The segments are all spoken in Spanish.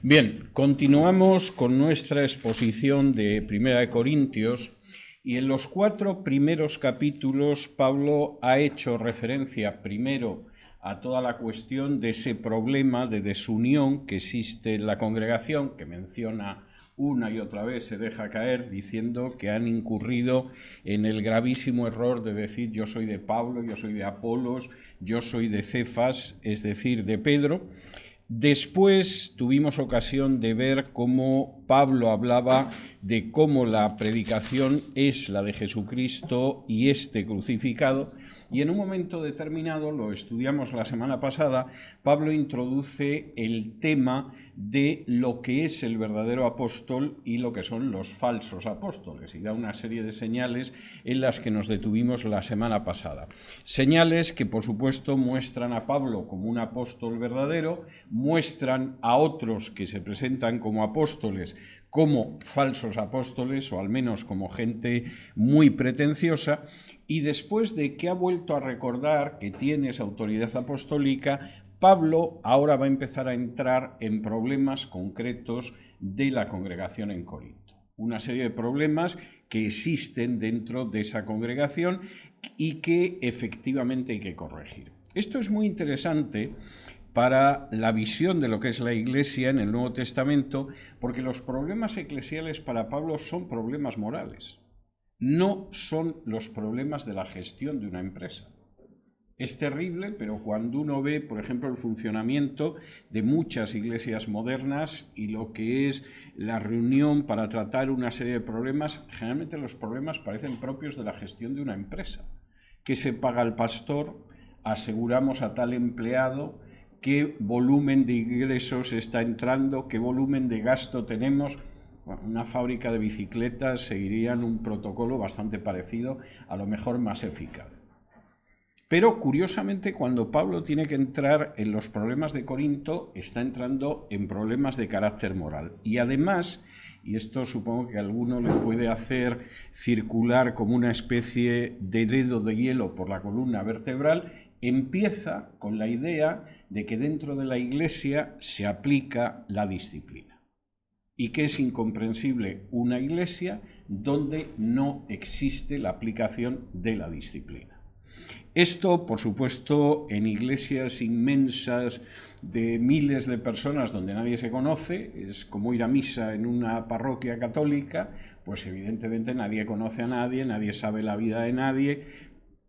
Bien, continuamos con nuestra exposición de Primera de Corintios y en los 4 primeros capítulos Pablo ha hecho referencia primero a toda la cuestión de ese problema de desunión que existe en la congregación, que menciona una y otra vez, se deja caer diciendo que han incurrido en el gravísimo error de decir yo soy de Pablo, yo soy de Apolos, yo soy de Cefas, es decir, de Pedro. Después tuvimos ocasión de ver cómo Pablo hablaba de cómo la predicación es la de Jesucristo y este crucificado, y en un momento determinado, lo estudiamos la semana pasada, Pablo introduce el tema de lo que es el verdadero apóstol y lo que son los falsos apóstoles, y da una serie de señales en las que nos detuvimos la semana pasada. Señales que, por supuesto, muestran a Pablo como un apóstol verdadero, muestran a otros que se presentan como apóstoles como falsos apóstoles, o al menos como gente muy pretenciosa, y después de que ha vuelto a recordar que tiene esa autoridad apostólica, Pablo ahora va a empezar a entrar en problemas concretos de la congregación en Corinto. Una serie de problemas que existen dentro de esa congregación y que efectivamente hay que corregir. Esto es muy interesante para la visión de lo que es la Iglesia en el Nuevo Testamento, porque los problemas eclesiales para Pablo son problemas morales, no son los problemas de la gestión de una empresa. Es terrible, pero cuando uno ve, por ejemplo, el funcionamiento de muchas iglesias modernas y lo que es la reunión para tratar una serie de problemas, generalmente los problemas parecen propios de la gestión de una empresa. ¿Qué se paga al pastor? Aseguramos a tal empleado, qué volumen de ingresos está entrando, qué volumen de gasto tenemos. Bueno, una fábrica de bicicletas seguirían un protocolo bastante parecido, a lo mejor más eficaz. Pero curiosamente, cuando Pablo tiene que entrar en los problemas de Corinto, está entrando en problemas de carácter moral. Y además, y esto supongo que a alguno le puede hacer circular como una especie de dedo de hielo por la columna vertebral, empieza con la idea de que dentro de la Iglesia se aplica la disciplina y que es incomprensible una Iglesia donde no existe la aplicación de la disciplina. Esto, por supuesto, en iglesias inmensas de miles de personas donde nadie se conoce, es como ir a misa en una parroquia católica, pues evidentemente nadie conoce a nadie, nadie sabe la vida de nadie,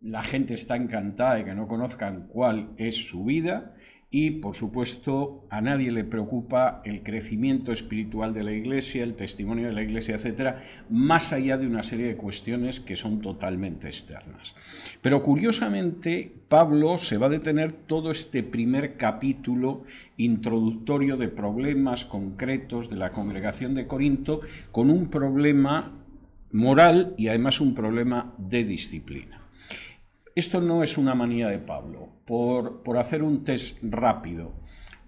la gente está encantada de que no conozcan cuál es su vida y, por supuesto, a nadie le preocupa el crecimiento espiritual de la Iglesia, el testimonio de la Iglesia, etcétera, más allá de una serie de cuestiones que son totalmente externas. Pero, curiosamente, Pablo se va a detener todo este primer capítulo introductorio de problemas concretos de la congregación de Corinto con un problema moral y, además, un problema de disciplina. Esto no es una manía de Pablo. Por hacer un test rápido,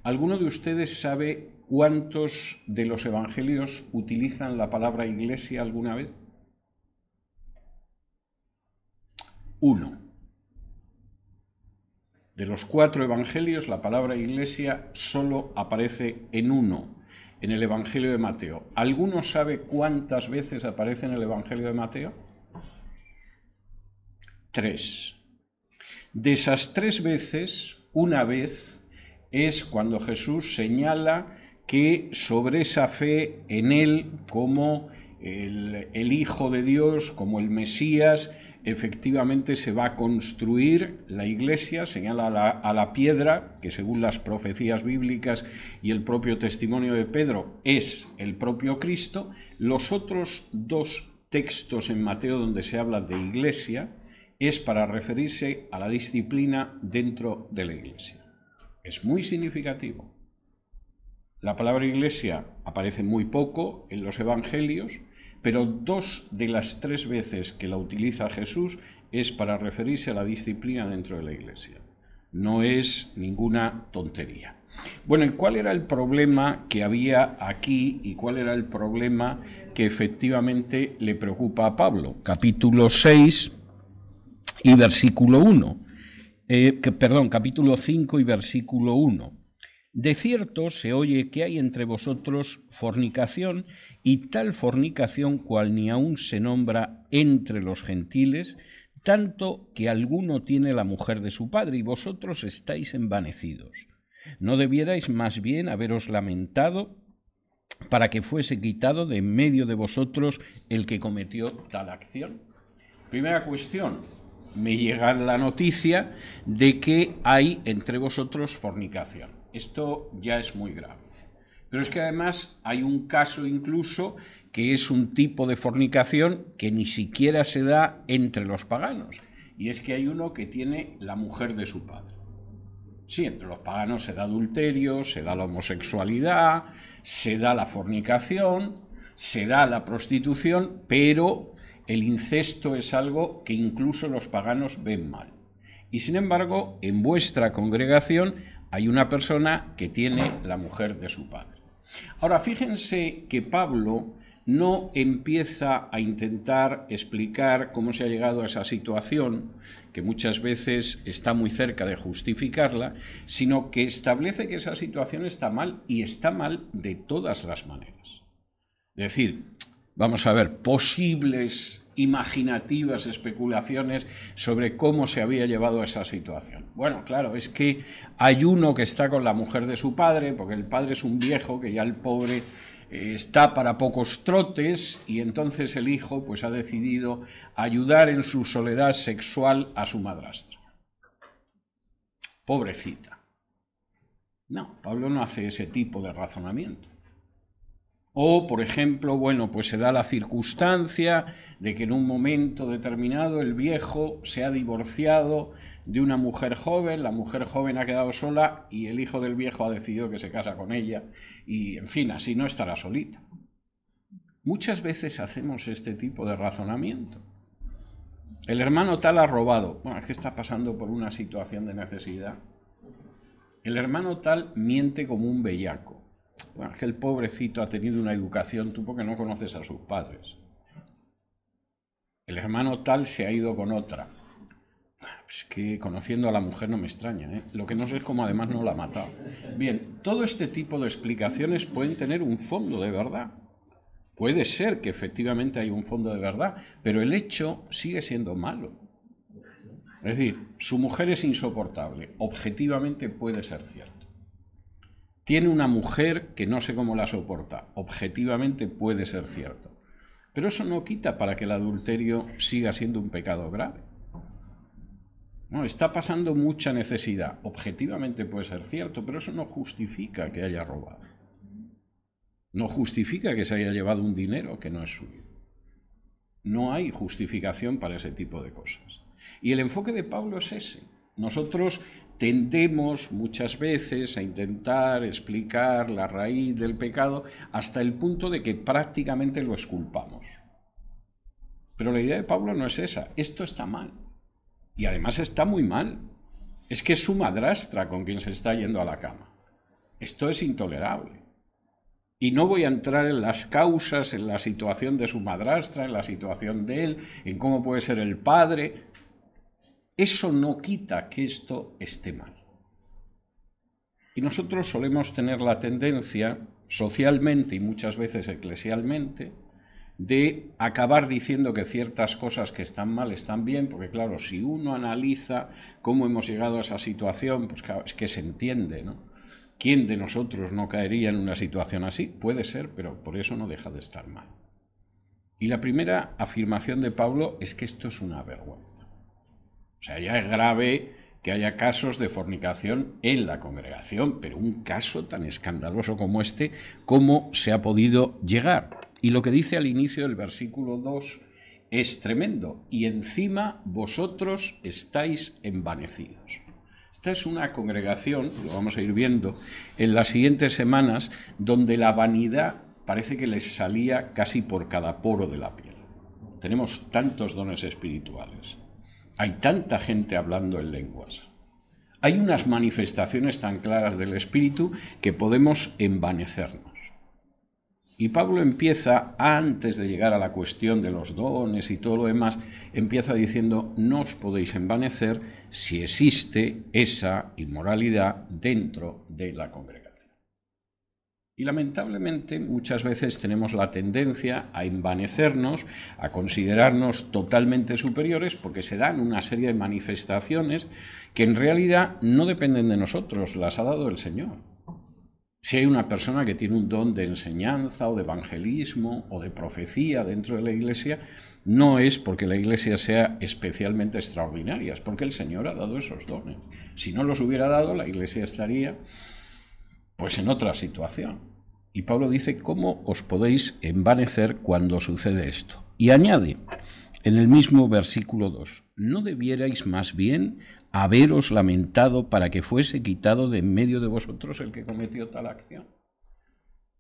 ¿alguno de ustedes sabe cuántos de los evangelios utilizan la palabra iglesia alguna vez? 1. De los 4 evangelios, la palabra iglesia solo aparece en 1, en el Evangelio de Mateo. ¿Alguno sabe cuántas veces aparece en el Evangelio de Mateo? 3. De esas 3 veces, una vez es cuando Jesús señala que sobre esa fe en Él como el Hijo de Dios, como el Mesías, efectivamente se va a construir la Iglesia, señala a la piedra, que según las profecías bíblicas y el propio testimonio de Pedro es el propio Cristo. Los otros 2 textos en Mateo donde se habla de Iglesia es para referirse a la disciplina dentro de la Iglesia. Es muy significativo. La palabra Iglesia aparece muy poco en los evangelios, pero 2 de las 3 veces que la utiliza Jesús es para referirse a la disciplina dentro de la Iglesia. No es ninguna tontería. Bueno, ¿y cuál era el problema que había aquí y cuál era el problema que efectivamente le preocupa a Pablo? Capítulo 6 y versículo 1. Capítulo 5 y versículo 1. De cierto se oye que hay entre vosotros fornicación, y tal fornicación cual ni aun se nombra entre los gentiles, tanto que alguno tiene la mujer de su padre, y vosotros estáis envanecidos. ¿No debierais más bien haberos lamentado para que fuese quitado de en medio de vosotros el que cometió tal acción? Primera cuestión, me llega la noticia de que hay entre vosotros fornicación. Esto ya es muy grave. Pero es que además hay un caso incluso que es un tipo de fornicación que ni siquiera se da entre los paganos. Y es que hay uno que tiene la mujer de su padre. Sí, entre los paganos se da adulterio, se da la homosexualidad, se da la fornicación, se da la prostitución, pero el incesto es algo que incluso los paganos ven mal. Y sin embargo, en vuestra congregación hay una persona que tiene la mujer de su padre. Ahora, fíjense que Pablo no empieza a intentar explicar cómo se ha llegado a esa situación, que muchas veces está muy cerca de justificarla, sino que establece que esa situación está mal, y está mal de todas las maneras. Es decir, vamos a ver, posibles imaginativas especulaciones sobre cómo se había llevado a esa situación. Bueno, claro, es que hay uno que está con la mujer de su padre, porque el padre es un viejo que ya el pobre está para pocos trotes, y entonces el hijo pues ha decidido ayudar en su soledad sexual a su madrastra. Pobrecita. No, Pablo no hace ese tipo de razonamiento. O, por ejemplo, bueno, pues se da la circunstancia de que en un momento determinado el viejo se ha divorciado de una mujer joven, la mujer joven ha quedado sola y el hijo del viejo ha decidido que se casa con ella y, en fin, así no estará solita. Muchas veces hacemos este tipo de razonamiento. El hermano tal ha robado. Bueno, es que está pasando por una situación de necesidad. El hermano tal miente como un bellaco. Bueno, es que el pobrecito ha tenido una educación, tú porque no conoces a sus padres. El hermano tal se ha ido con otra. Es que conociendo a la mujer no me extraña, ¿eh? Lo que no sé es cómo además no la ha matado. Bien, todo este tipo de explicaciones pueden tener un fondo de verdad. Puede ser que efectivamente hay un fondo de verdad, pero el hecho sigue siendo malo. Es decir, su mujer es insoportable. Objetivamente puede ser cierto. Tiene una mujer que no sé cómo la soporta. Objetivamente puede ser cierto. Pero eso no quita para que el adulterio siga siendo un pecado grave. No, está pasando mucha necesidad. Objetivamente puede ser cierto, pero eso no justifica que haya robado. No justifica que se haya llevado un dinero que no es suyo. No hay justificación para ese tipo de cosas. Y el enfoque de Pablo es ese. Nosotros tendemos muchas veces a intentar explicar la raíz del pecado hasta el punto de que prácticamente lo exculpamos. Pero la idea de Pablo no es esa. Esto está mal. Y además está muy mal. Es que es su madrastra con quien se está yendo a la cama. Esto es intolerable. Y no voy a entrar en las causas, en la situación de su madrastra, en la situación de él, en cómo puede ser el padre. Eso no quita que esto esté mal. Y nosotros solemos tener la tendencia, socialmente y muchas veces eclesialmente, de acabar diciendo que ciertas cosas que están mal están bien, porque claro, si uno analiza cómo hemos llegado a esa situación, pues claro, es que se entiende, ¿no? ¿Quién de nosotros no caería en una situación así? Puede ser, pero por eso no deja de estar mal. Y la primera afirmación de Pablo es que esto es una vergüenza. O sea, ya es grave que haya casos de fornicación en la congregación, pero un caso tan escandaloso como este, ¿cómo se ha podido llegar? Y lo que dice al inicio del versículo 2 es tremendo. Y encima vosotros estáis envanecidos. Esta es una congregación, lo vamos a ir viendo en las siguientes semanas, donde la vanidad parece que les salía casi por cada poro de la piel. Tenemos tantos dones espirituales. Hay tanta gente hablando en lenguas. Hay unas manifestaciones tan claras del Espíritu que podemos envanecernos. Y Pablo empieza, antes de llegar a la cuestión de los dones y todo lo demás, empieza diciendo, no os podéis envanecer si existe esa inmoralidad dentro de la congregación. Y lamentablemente muchas veces tenemos la tendencia a envanecernos, a considerarnos totalmente superiores, porque se dan una serie de manifestaciones que en realidad no dependen de nosotros, las ha dado el Señor. Si hay una persona que tiene un don de enseñanza o de evangelismo o de profecía dentro de la Iglesia, no es porque la Iglesia sea especialmente extraordinaria, es porque el Señor ha dado esos dones. Si no los hubiera dado, la Iglesia estaría pues en otra situación. Y Pablo dice, ¿cómo os podéis envanecer cuando sucede esto? Y añade, en el mismo versículo 2, ¿no debierais más bien haberos lamentado para que fuese quitado de en medio de vosotros el que cometió tal acción?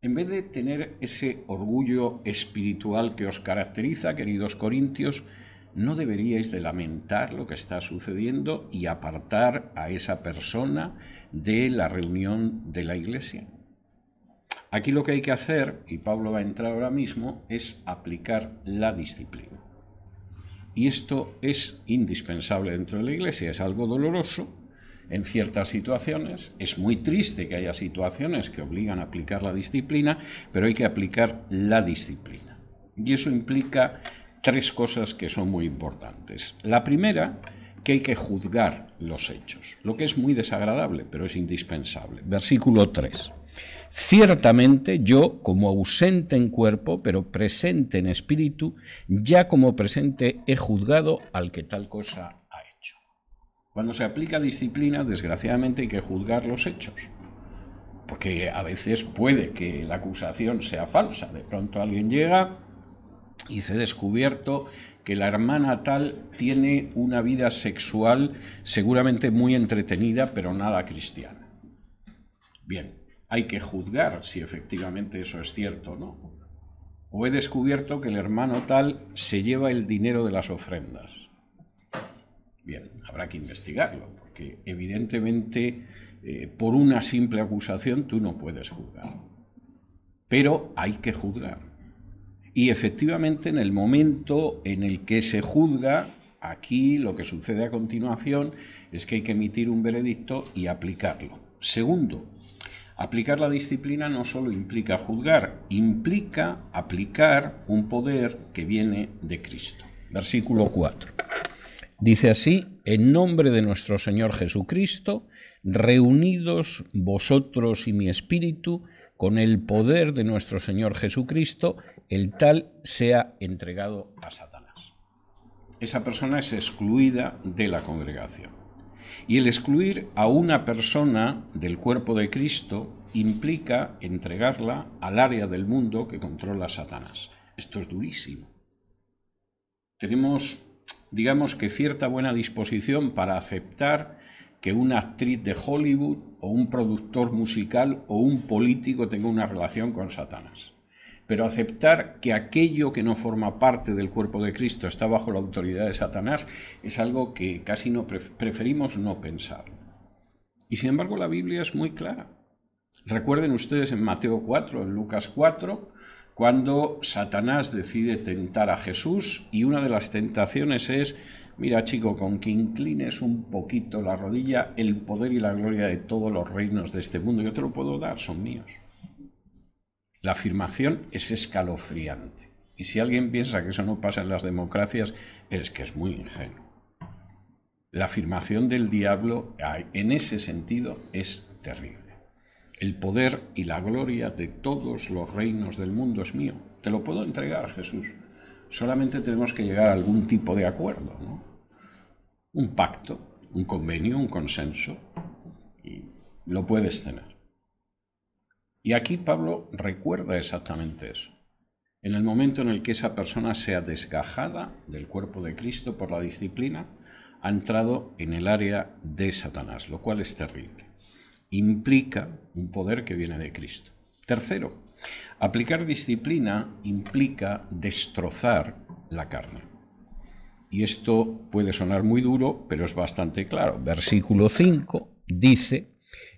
En vez de tener ese orgullo espiritual que os caracteriza, queridos corintios, ¿no deberíais de lamentar lo que está sucediendo y apartar a esa persona de la reunión de la Iglesia? Aquí lo que hay que hacer, y Pablo va a entrar ahora mismo, es aplicar la disciplina. Y esto es indispensable dentro de la Iglesia, es algo doloroso en ciertas situaciones, es muy triste que haya situaciones que obligan a aplicar la disciplina, pero hay que aplicar la disciplina. Y eso implica tres cosas que son muy importantes. La primera, que hay que juzgar los hechos, lo que es muy desagradable, pero es indispensable. Versículo 3. Ciertamente yo, como ausente en cuerpo, pero presente en espíritu, ya como presente he juzgado al que tal cosa ha hecho. Cuando se aplica disciplina, desgraciadamente hay que juzgar los hechos, porque a veces puede que la acusación sea falsa. De pronto alguien llega y se ha descubierto que la hermana tal tiene una vida sexual seguramente muy entretenida, pero nada cristiana. Bien. Hay que juzgar si efectivamente eso es cierto o no. O he descubierto que el hermano tal se lleva el dinero de las ofrendas. Bien, habrá que investigarlo, porque evidentemente por una simple acusación tú no puedes juzgar. Pero hay que juzgar. Y efectivamente en el momento en el que se juzga, aquí lo que sucede a continuación es que hay que emitir un veredicto y aplicarlo. Segundo, aplicar la disciplina no solo implica juzgar, implica aplicar un poder que viene de Cristo. Versículo 4. Dice así, en nombre de nuestro Señor Jesucristo, reunidos vosotros y mi espíritu, con el poder de nuestro Señor Jesucristo, el tal sea entregado a Satanás. Esa persona es excluida de la congregación. Y el excluir a una persona del cuerpo de Cristo implica entregarla al área del mundo que controla Satanás. Esto es durísimo. Tenemos, digamos que cierta buena disposición para aceptar que una actriz de Hollywood o un productor musical o un político tenga una relación con Satanás. Pero aceptar que aquello que no forma parte del cuerpo de Cristo está bajo la autoridad de Satanás es algo que casi no preferimos no pensar. Y sin embargo la Biblia es muy clara. Recuerden ustedes en Mateo 4, en Lucas 4, cuando Satanás decide tentar a Jesús y una de las tentaciones es, mira chico, con que inclines un poquito la rodilla, el poder y la gloria de todos los reinos de este mundo, yo te lo puedo dar, son míos. La afirmación es escalofriante. Y si alguien piensa que eso no pasa en las democracias, es que es muy ingenuo. La afirmación del diablo en ese sentido es terrible. El poder y la gloria de todos los reinos del mundo es mío. Te lo puedo entregar, Jesús. Solamente tenemos que llegar a algún tipo de acuerdo, ¿no? Un pacto, un convenio, un consenso. Y lo puedes tener. Y aquí Pablo recuerda exactamente eso. En el momento en el que esa persona sea desgajada del cuerpo de Cristo por la disciplina, ha entrado en el área de Satanás, lo cual es terrible. Implica un poder que viene de Cristo. Tercero, aplicar disciplina implica destrozar la carne. Y esto puede sonar muy duro, pero es bastante claro. Versículo 5 dice,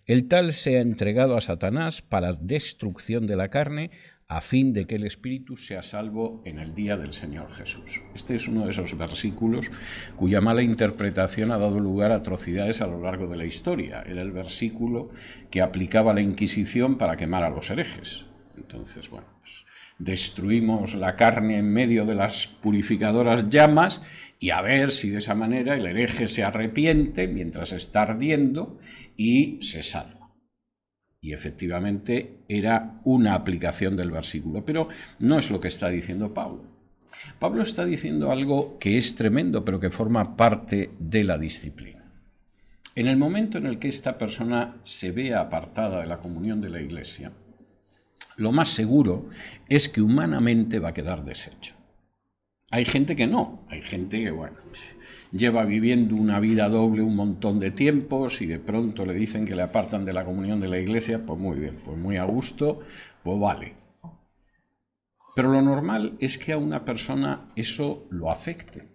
el tal sea entregado a Satanás para destrucción de la carne, a fin de que el espíritu sea salvo en el día del Señor Jesús. Este es uno de esos versículos cuya mala interpretación ha dado lugar a atrocidades a lo largo de la historia. Era el versículo que aplicaba la Inquisición para quemar a los herejes. Entonces, bueno, pues destruimos la carne en medio de las purificadoras llamas y a ver si de esa manera el hereje se arrepiente mientras está ardiendo y se salva. Y efectivamente era una aplicación del versículo, pero no es lo que está diciendo Pablo. Pablo está diciendo algo que es tremendo, pero que forma parte de la disciplina. En el momento en el que esta persona se vea apartada de la comunión de la Iglesia, lo más seguro es que humanamente va a quedar deshecho. Hay gente que no, hay gente que, bueno, lleva viviendo una vida doble un montón de tiempos y de pronto le dicen que le apartan de la comunión de la Iglesia, pues muy bien, pues muy a gusto, pues vale. Pero lo normal es que a una persona eso lo afecte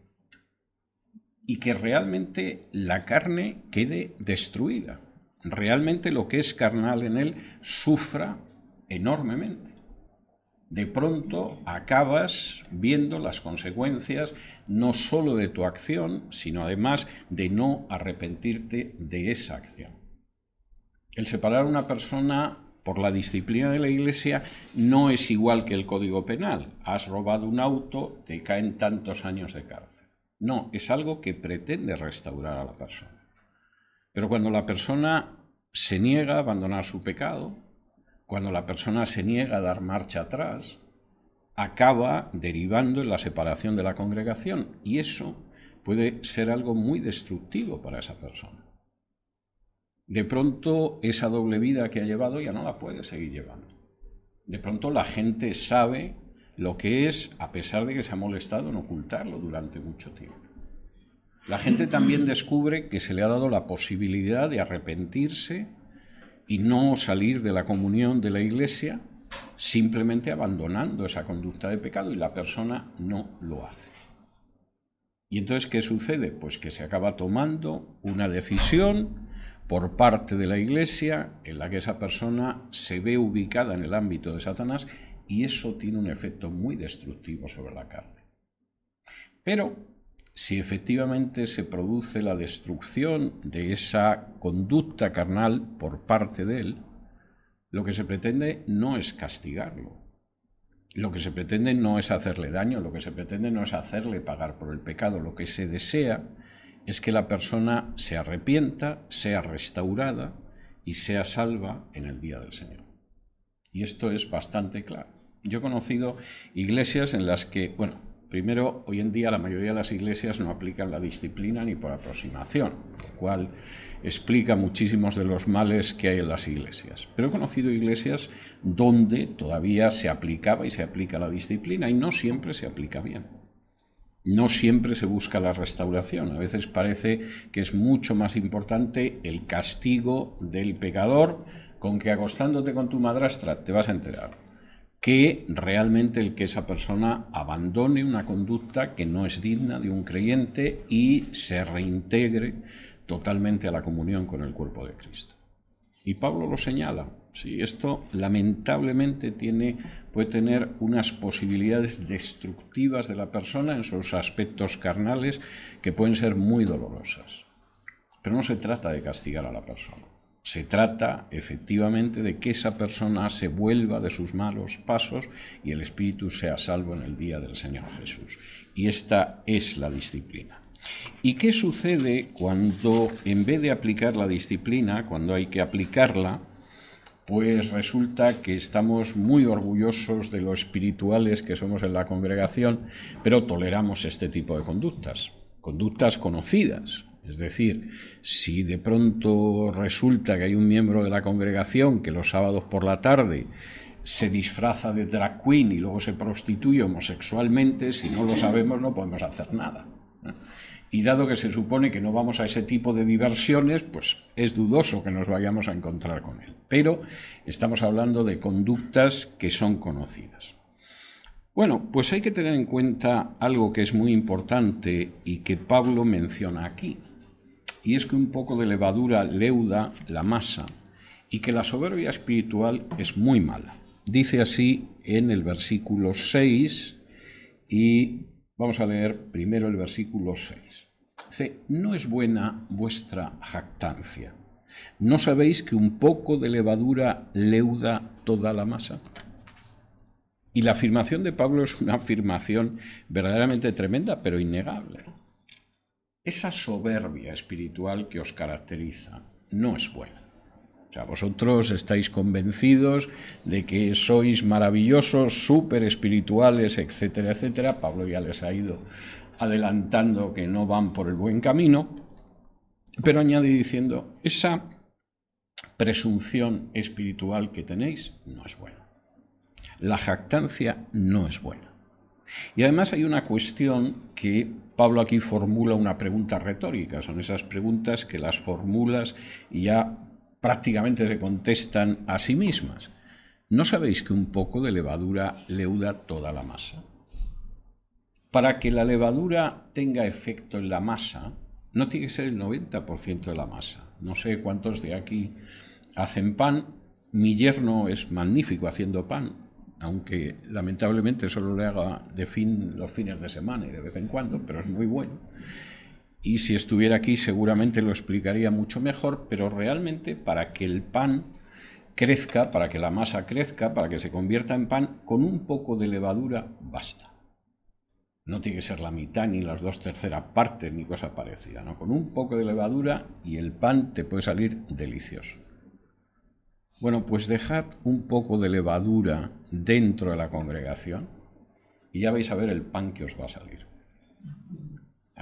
y que realmente la carne quede destruida. Realmente lo que es carnal en él sufra enormemente. De pronto acabas viendo las consecuencias no solo de tu acción, sino además de no arrepentirte de esa acción. El separar a una persona por la disciplina de la Iglesia no es igual que el Código Penal. Has robado un auto, te caen tantos años de cárcel. No, es algo que pretende restaurar a la persona. Pero cuando la persona se niega a abandonar su pecado, cuando la persona se niega a dar marcha atrás, acaba derivando en la separación de la congregación y eso puede ser algo muy destructivo para esa persona. De pronto esa doble vida que ha llevado ya no la puede seguir llevando. De pronto la gente sabe lo que es, a pesar de que se ha molestado en ocultarlo durante mucho tiempo. La gente también descubre que se le ha dado la posibilidad de arrepentirse y no salir de la comunión de la Iglesia simplemente abandonando esa conducta de pecado y la persona no lo hace. ¿Y entonces qué sucede? Pues que se acaba tomando una decisión por parte de la Iglesia en la que esa persona se ve ubicada en el ámbito de Satanás y eso tiene un efecto muy destructivo sobre la carne. Pero si efectivamente se produce la destrucción de esa conducta carnal por parte de él, lo que se pretende no es castigarlo, lo que se pretende no es hacerle daño, lo que se pretende no es hacerle pagar por el pecado, lo que se desea es que la persona se arrepienta, sea restaurada y sea salva en el día del Señor. Y esto es bastante claro. Yo he conocido iglesias en las que, primero, hoy en día la mayoría de las iglesias no aplican la disciplina ni por aproximación, lo cual explica muchísimos de los males que hay en las iglesias. Pero he conocido iglesias donde todavía se aplicaba y se aplica la disciplina y no siempre se aplica bien. No siempre se busca la restauración. A veces parece que es mucho más importante el castigo del pecador, con que acostándote con tu madrastra te vas a enterar, que realmente el que esa persona abandone una conducta que no es digna de un creyente y se reintegre totalmente a la comunión con el cuerpo de Cristo. Y Pablo lo señala. Sí, esto lamentablemente puede tener unas posibilidades destructivas de la persona en sus aspectos carnales que pueden ser muy dolorosas. Pero no se trata de castigar a la persona. Se trata efectivamente de que esa persona se vuelva de sus malos pasos y el espíritu sea salvo en el día del Señor Jesús. Y esta es la disciplina. ¿Y qué sucede cuando, en vez de aplicar la disciplina, cuando hay que aplicarla, pues resulta que estamos muy orgullosos de lo espirituales que somos en la congregación, pero toleramos este tipo de conductas conocidas? Es decir, si de pronto resulta que hay un miembro de la congregación que los sábados por la tarde se disfraza de drag queen y luego se prostituye homosexualmente, si no lo sabemos no podemos hacer nada. Y dado que se supone que no vamos a ese tipo de diversiones, pues es dudoso que nos vayamos a encontrar con él. Pero estamos hablando de conductas que son conocidas. Bueno, pues hay que tener en cuenta algo que es muy importante y que Pablo menciona aquí. Y es que un poco de levadura leuda la masa y que la soberbia espiritual es muy mala. Dice así en el versículo 6, y vamos a leer primero el versículo 6. Dice, no es buena vuestra jactancia. ¿No sabéis que un poco de levadura leuda toda la masa? Y la afirmación de Pablo es una afirmación verdaderamente tremenda, pero innegable. Esa soberbia espiritual que os caracteriza no es buena. O sea, vosotros estáis convencidos de que sois maravillosos, súper espirituales, etcétera, etcétera. Pablo ya les ha ido adelantando que no van por el buen camino, pero añade diciendo, esa presunción espiritual que tenéis no es buena. La jactancia no es buena. Y además hay una cuestión que Pablo aquí formula una pregunta retórica. Son esas preguntas que las formulas y ya prácticamente se contestan a sí mismas. ¿No sabéis que un poco de levadura leuda toda la masa? Para que la levadura tenga efecto en la masa, no tiene que ser el 90% de la masa. No sé cuántos de aquí hacen pan. Mi yerno es magnífico haciendo pan, aunque lamentablemente solo le haga los fines de semana y de vez en cuando, pero es muy bueno. Y si estuviera aquí seguramente lo explicaría mucho mejor, pero realmente para que el pan crezca, para que la masa crezca, para que se convierta en pan, con un poco de levadura basta. No tiene que ser la mitad, ni las 2/3 partes, ni cosa parecida, ¿no? Con un poco de levadura y el pan te puede salir delicioso. Bueno, pues dejad un poco de levadura dentro de la congregación y ya vais a ver el pan que os va a salir.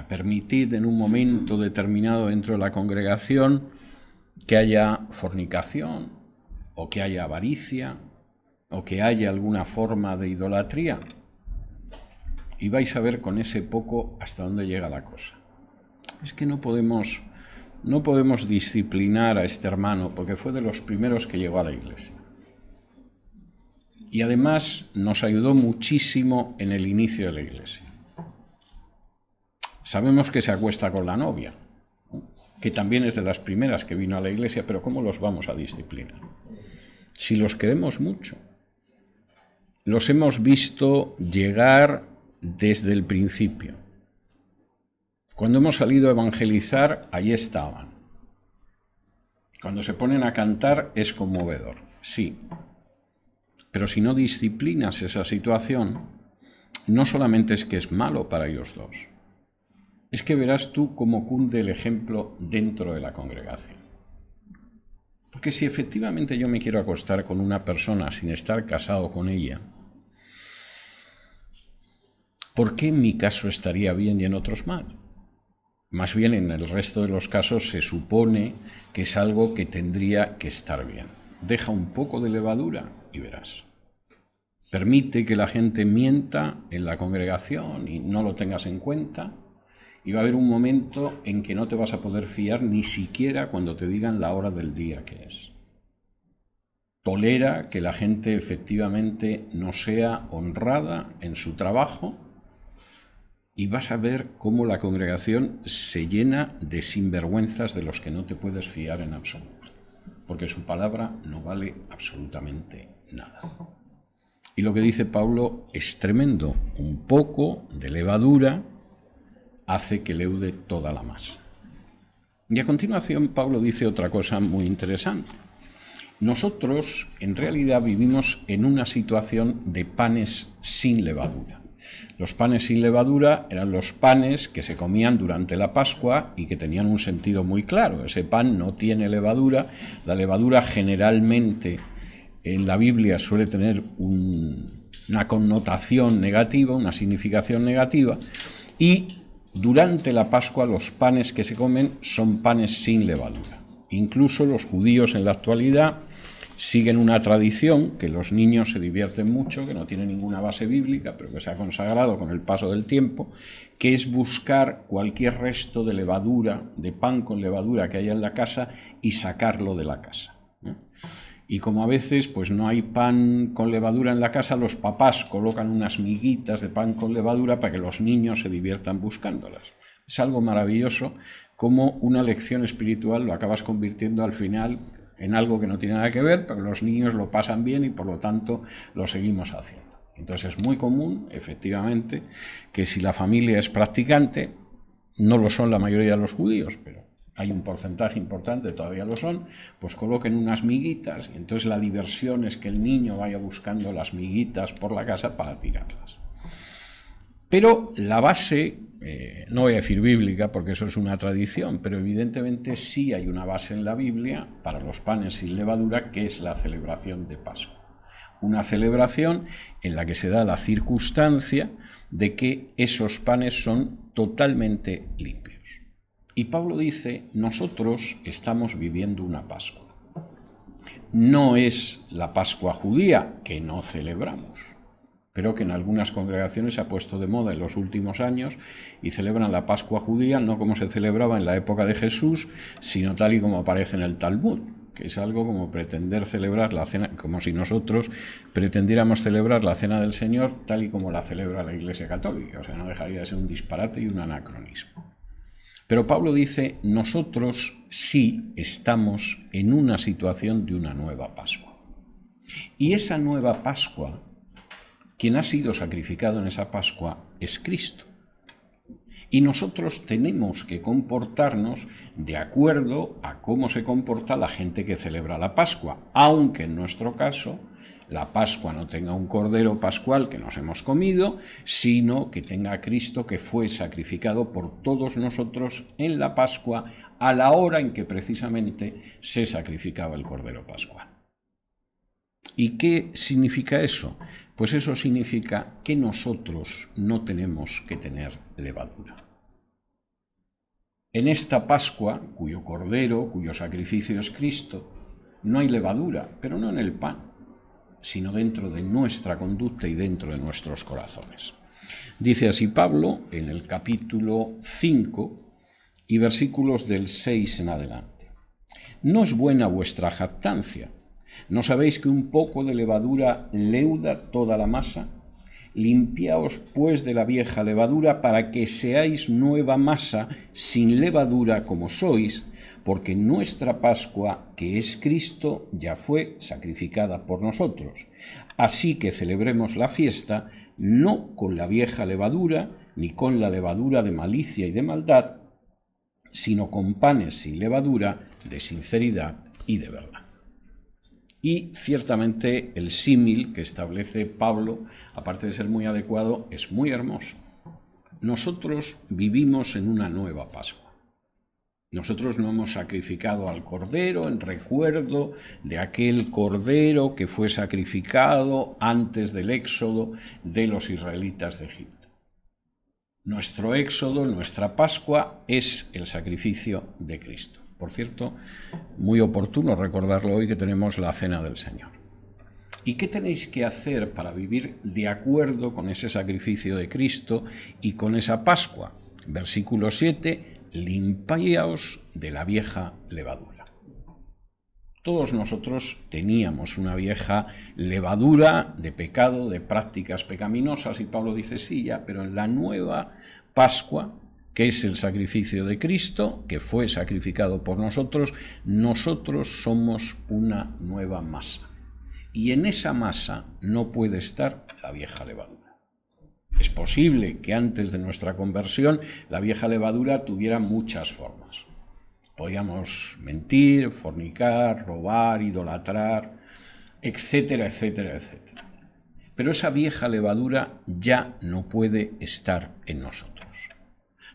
Permitid en un momento determinado dentro de la congregación que haya fornicación, o que haya avaricia, o que haya alguna forma de idolatría, y vais a ver con ese poco hasta dónde llega la cosa. Es que no podemos disciplinar a este hermano porque fue de los primeros que llegó a la iglesia. Y además nos ayudó muchísimo en el inicio de la iglesia. Sabemos que se acuesta con la novia, que también es de las primeras que vino a la iglesia, pero ¿cómo los vamos a disciplinar? Si los queremos mucho. Los hemos visto llegar desde el principio. Cuando hemos salido a evangelizar, ahí estaban. Cuando se ponen a cantar es conmovedor, sí. Pero si no disciplinas esa situación, no solamente es que es malo para ellos dos, es que verás tú cómo cunde el ejemplo dentro de la congregación. Porque si efectivamente yo me quiero acostar con una persona sin estar casado con ella, ¿por qué en mi caso estaría bien y en otros mal? Más bien en el resto de los casos se supone que es algo que tendría que estar bien. Deja un poco de levadura y verás. Permite que la gente mienta en la congregación y no lo tengas en cuenta. Y va a haber un momento en que no te vas a poder fiar ni siquiera cuando te digan la hora del día que es. Tolera que la gente efectivamente no sea honrada en su trabajo y vas a ver cómo la congregación se llena de sinvergüenzas de los que no te puedes fiar en absoluto, porque su palabra no vale absolutamente nada. Y lo que dice Pablo es tremendo. Un poco de levadura hace que leude toda la masa. Y a continuación Pablo dice otra cosa muy interesante. Nosotros en realidad vivimos en una situación de panes sin levadura. Los panes sin levadura eran los panes que se comían durante la Pascua y que tenían un sentido muy claro. Ese pan no tiene levadura. La levadura generalmente en la Biblia suele tener una connotación negativa, una significación negativa, y durante la Pascua los panes que se comen son panes sin levadura. Incluso los judíos en la actualidad siguen una tradición que los niños se divierten mucho, que no tiene ninguna base bíblica, pero que se ha consagrado con el paso del tiempo, que es buscar cualquier resto de levadura, de pan con levadura que haya en la casa y sacarlo de la casa. Y como a veces pues no hay pan con levadura en la casa, los papás colocan unas miguitas de pan con levadura para que los niños se diviertan buscándolas. Es algo maravilloso como una lección espiritual lo acabas convirtiendo al final en algo que no tiene nada que ver, pero los niños lo pasan bien y por lo tanto lo seguimos haciendo. Entonces es muy común, efectivamente, que si la familia es practicante, no lo son la mayoría de los judíos, pero hay un porcentaje importante, todavía lo son, pues coloquen unas miguitas y entonces la diversión es que el niño vaya buscando las miguitas por la casa para tirarlas. Pero la base, no voy a decir bíblica porque eso es una tradición, pero evidentemente sí hay una base en la Biblia para los panes sin levadura, que es la celebración de Pascua. Una celebración en la que se da la circunstancia de que esos panes son totalmente limpios. Y Pablo dice, nosotros estamos viviendo una Pascua. No es la Pascua judía, que no celebramos, pero que en algunas congregaciones se ha puesto de moda en los últimos años y celebran la Pascua judía no como se celebraba en la época de Jesús, sino tal y como aparece en el Talmud, que es algo como pretender celebrar la cena, como si nosotros pretendiéramos celebrar la cena del Señor tal y como la celebra la Iglesia Católica. O sea, no dejaría de ser un disparate y un anacronismo. Pero Pablo dice, nosotros sí estamos en una situación de una nueva Pascua. Y esa nueva Pascua, quien ha sido sacrificado en esa Pascua es Cristo. Y nosotros tenemos que comportarnos de acuerdo a cómo se comporta la gente que celebra la Pascua, aunque en nuestro caso la Pascua no tenga un cordero pascual que nos hemos comido, sino que tenga a Cristo que fue sacrificado por todos nosotros en la Pascua a la hora en que precisamente se sacrificaba el cordero pascual. ¿Y qué significa eso? Pues eso significa que nosotros no tenemos que tener levadura. En esta Pascua, cuyo cordero, cuyo sacrificio es Cristo, no hay levadura, pero no en el pan, sino dentro de nuestra conducta y dentro de nuestros corazones. Dice así Pablo en el capítulo 5 y versículos del 6 en adelante. No es buena vuestra jactancia. ¿No sabéis que un poco de levadura leuda toda la masa? Limpiaos pues de la vieja levadura para que seáis nueva masa sin levadura como sois, porque nuestra Pascua, que es Cristo, ya fue sacrificada por nosotros. Así que celebremos la fiesta no con la vieja levadura, ni con la levadura de malicia y de maldad, sino con panes sin levadura, de sinceridad y de verdad. Y ciertamente el símil que establece Pablo, aparte de ser muy adecuado, es muy hermoso. Nosotros vivimos en una nueva Pascua. Nosotros no hemos sacrificado al cordero en recuerdo de aquel cordero que fue sacrificado antes del éxodo de los israelitas de Egipto. Nuestro éxodo, nuestra Pascua, es el sacrificio de Cristo. Por cierto, muy oportuno recordarlo hoy que tenemos la Cena del Señor. ¿Y qué tenéis que hacer para vivir de acuerdo con ese sacrificio de Cristo y con esa Pascua? Versículo 7, limpiaos de la vieja levadura. Todos nosotros teníamos una vieja levadura de pecado, de prácticas pecaminosas, y Pablo dice sí, ya, pero en la nueva Pascua, que es el sacrificio de Cristo, que fue sacrificado por nosotros, nosotros somos una nueva masa. Y en esa masa no puede estar la vieja levadura. Es posible que antes de nuestra conversión la vieja levadura tuviera muchas formas. Podíamos mentir, fornicar, robar, idolatrar, etcétera, etcétera, etcétera. Pero esa vieja levadura ya no puede estar en nosotros.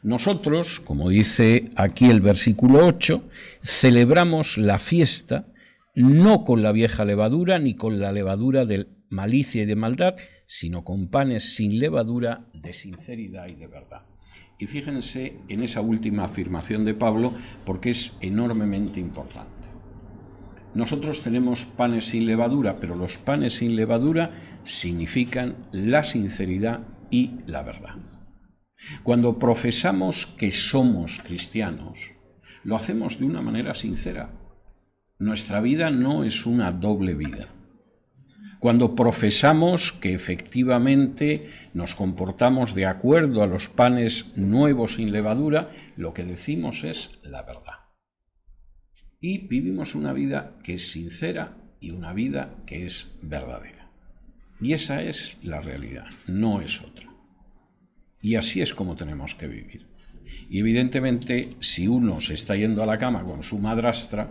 Nosotros, como dice aquí el versículo 8, celebramos la fiesta no con la vieja levadura ni con la levadura de malicia y de maldad, sino con panes sin levadura de sinceridad y de verdad. Y fíjense en esa última afirmación de Pablo porque es enormemente importante. Nosotros tenemos panes sin levadura, pero los panes sin levadura significan la sinceridad y la verdad. Cuando profesamos que somos cristianos, lo hacemos de una manera sincera. Nuestra vida no es una doble vida. Cuando profesamos que efectivamente nos comportamos de acuerdo a los panes nuevos sin levadura, lo que decimos es la verdad. y vivimos una vida que es sincera y una vida que es verdadera. Y esa es la realidad, no es otra. Y así es como tenemos que vivir. Y evidentemente, si uno se está yendo a la cama con su madrastra,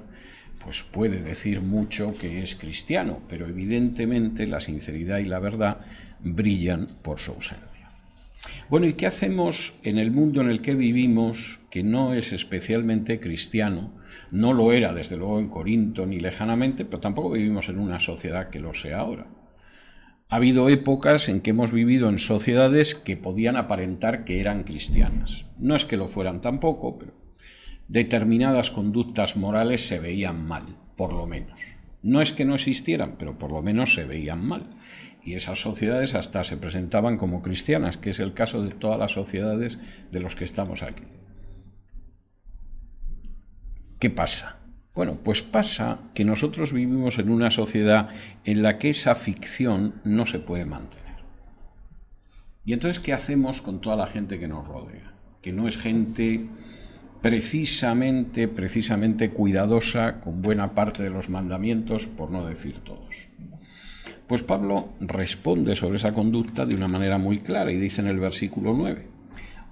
pues puede decir mucho que es cristiano, pero evidentemente la sinceridad y la verdad brillan por su ausencia. Bueno, ¿y qué hacemos en el mundo en el que vivimos, que no es especialmente cristiano? No lo era, desde luego, en Corinto ni lejanamente, pero tampoco vivimos en una sociedad que lo sea ahora. Ha habido épocas en que hemos vivido en sociedades que podían aparentar que eran cristianas. No es que lo fueran tampoco, pero determinadas conductas morales se veían mal, por lo menos. No es que no existieran, pero por lo menos se veían mal. Y esas sociedades hasta se presentaban como cristianas, que es el caso de todas las sociedades de los que estamos aquí. ¿Qué pasa? Bueno, pues pasa que nosotros vivimos en una sociedad en la que esa ficción no se puede mantener. Y entonces, ¿qué hacemos con toda la gente que nos rodea? Que no es gente precisamente cuidadosa con buena parte de los mandamientos, por no decir todos. Pues Pablo responde sobre esa conducta de una manera muy clara y dice en el versículo 9: